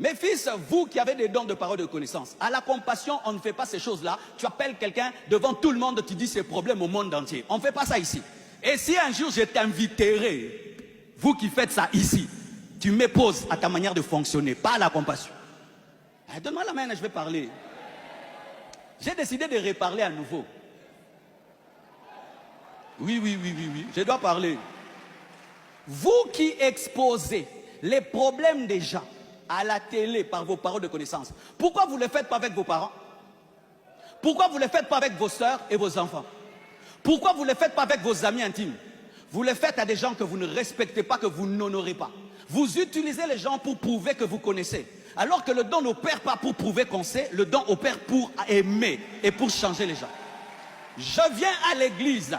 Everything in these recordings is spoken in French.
Mes fils, vous qui avez des dons de parole de connaissance, à la compassion, on ne fait pas ces choses-là. Tu appelles quelqu'un devant tout le monde, tu dis ses problèmes au monde entier. On ne fait pas ça ici. Et si un jour je t'inviterai, vous qui faites ça ici, tu m'époses à ta manière de fonctionner, pas à la compassion. Donne-moi la main, je vais parler. J'ai décidé de reparler à nouveau. Oui, je dois parler. Vous qui exposez les problèmes des gens à la télé par vos paroles de connaissance, pourquoi vous ne les faites pas avec vos parents? Pourquoi vous ne les faites pas avec vos soeurs et vos enfants? Pourquoi vous ne les faites pas avec vos amis intimes? Vous les faites à des gens que vous ne respectez pas, que vous n'honorez pas. Vous utilisez les gens pour prouver que vous connaissez. Alors que le don n'opère pas pour prouver qu'on sait, le don opère pour aimer et pour changer les gens. Je viens à l'église,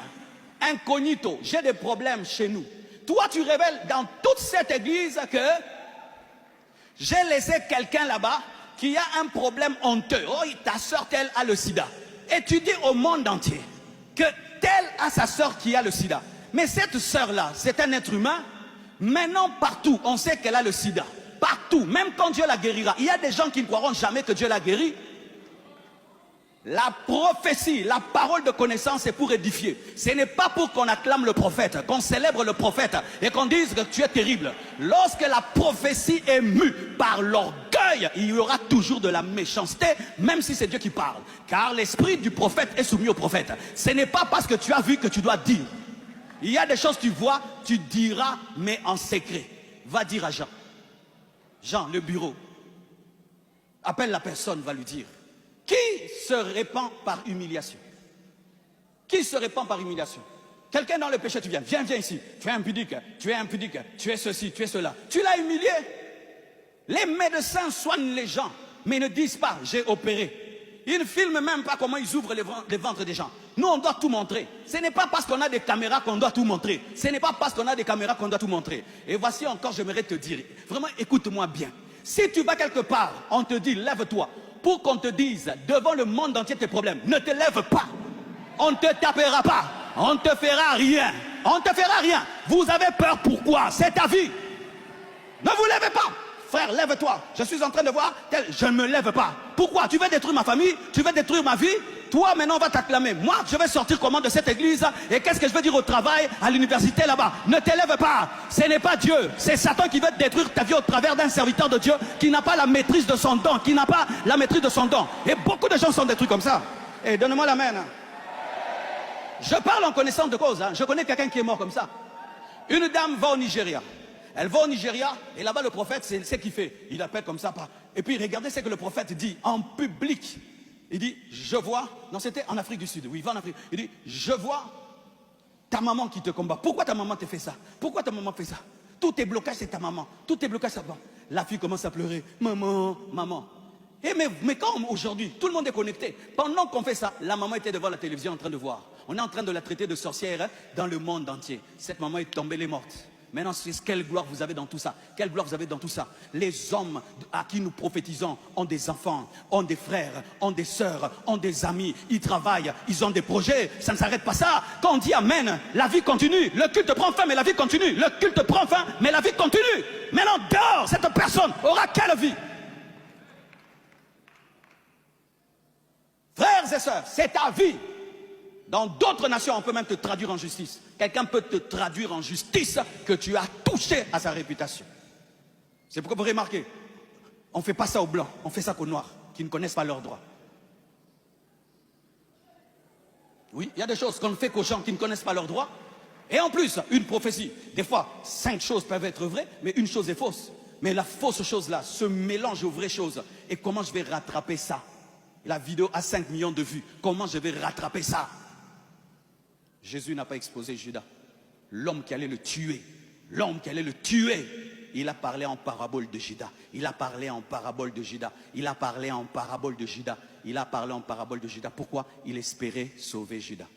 incognito, j'ai des problèmes chez nous. Toi, tu révèles dans toute cette église que j'ai laissé quelqu'un là-bas qui a un problème honteux. Oh, ta soeur telle a le sida. Et tu dis au monde entier que telle a sa soeur qui a le sida. Mais cette soeur-là, c'est un être humain. Maintenant, partout, on sait qu'elle a le sida. Partout, même quand Dieu la guérira. Il y a des gens qui ne croiront jamais que Dieu la guérit. La prophétie, la parole de connaissance est pour édifier. Ce n'est pas pour qu'on acclame le prophète, qu'on célèbre le prophète et qu'on dise que tu es terrible. Lorsque la prophétie est mue par l'orgueil, il y aura toujours de la méchanceté, même si c'est Dieu qui parle. Car l'esprit du prophète est soumis au prophète. Ce n'est pas parce que tu as vu que tu dois dire. Il y a des choses que tu vois, tu diras, mais en secret. Va dire à Jean. Jean, le bureau. Appelle la personne, va lui dire. Qui se répand par humiliation? Qui se répand par humiliation? Quelqu'un dans le péché, tu viens ici. Tu es impudique, tu es ceci, tu es cela. Tu l'as humilié. Les médecins soignent les gens, mais ne disent pas, j'ai opéré. Ils ne filment même pas comment ils ouvrent les ventres des gens. Nous, on doit tout montrer. Ce n'est pas parce qu'on a des caméras qu'on doit tout montrer. Ce n'est pas parce qu'on a des caméras qu'on doit tout montrer. Et voici encore, j'aimerais te dire, vraiment, écoute-moi bien. Si tu vas quelque part, on te dit, lève-toi. Pour qu'on te dise devant le monde entier tes problèmes, ne te lève pas. On ne te tapera pas. On ne te fera rien. On ne te fera rien. Vous avez peur, pourquoi? C'est ta vie. Ne vous levez pas. Frère, lève-toi. Je suis en train de voir, je ne me lève pas. Pourquoi? Tu veux détruire ma famille? Tu veux détruire ma vie? Toi, maintenant, on va t'acclamer. Moi, je vais sortir comment de cette église? Et qu'est-ce que je vais dire au travail, à l'université là-bas? Ne t'élève pas. Ce n'est pas Dieu. C'est Satan qui veut détruire ta vie au travers d'un serviteur de Dieu qui n'a pas la maîtrise de son don. Qui n'a pas la maîtrise de son don. Et beaucoup de gens sont détruits comme ça. Et donne-moi la main. Je parle en connaissance de cause. Je connais quelqu'un qui est mort comme ça. Une dame va au Nigeria. Elle va au Nigeria et là-bas le prophète, c'est ce qu'il fait. Il appelle comme ça. Et puis regardez ce que le prophète dit en public. Il dit, je vois, non c'était en Afrique du Sud, oui, il va en Afrique. Il dit, je vois ta maman qui te combat. Pourquoi ta maman te fait ça? Pourquoi ta maman fait ça? Tous tes blocages, c'est ta maman. Tous tes blocages, c'est ta maman. La fille commence à pleurer. Maman, maman. Et mais quand aujourd'hui, tout le monde est connecté. Pendant qu'on fait ça, la maman était devant la télévision en train de voir. On est en train de la traiter de sorcière dans le monde entier. Cette maman est tombée, elle est morte. Maintenant, quelle gloire vous avez dans tout ça? Quelle gloire vous avez dans tout ça? Les hommes à qui nous prophétisons ont des enfants, ont des frères, ont des sœurs, ont des amis. Ils travaillent, ils ont des projets. Ça ne s'arrête pas ça. Quand on dit Amen, la vie continue. Le culte prend fin, mais la vie continue. Le culte prend fin, mais la vie continue. Maintenant, dehors, cette personne aura quelle vie? Frères et sœurs, c'est ta vie. Dans d'autres nations, on peut même te traduire en justice. Quelqu'un peut te traduire en justice que tu as touché à sa réputation. C'est pourquoi vous remarquez, on ne fait pas ça aux blancs, on fait ça qu'aux noirs, qui ne connaissent pas leurs droits. Oui, il y a des choses qu'on ne fait qu'aux gens qui ne connaissent pas leurs droits. Et en plus, une prophétie. Des fois, 5 choses peuvent être vraies, mais une chose est fausse. Mais la fausse chose-là se mélange aux vraies choses. Et comment je vais rattraper ça? La vidéo a 5 millions de vues. Comment je vais rattraper ça? Jésus n'a pas exposé Judas, l'homme qui allait le tuer. L'homme qui allait le tuer. Il a parlé en parabole de Judas. Il a parlé en parabole de Judas. Il a parlé en parabole de Judas. Il a parlé en parabole de Judas. Pourquoi? Il espérait sauver Judas.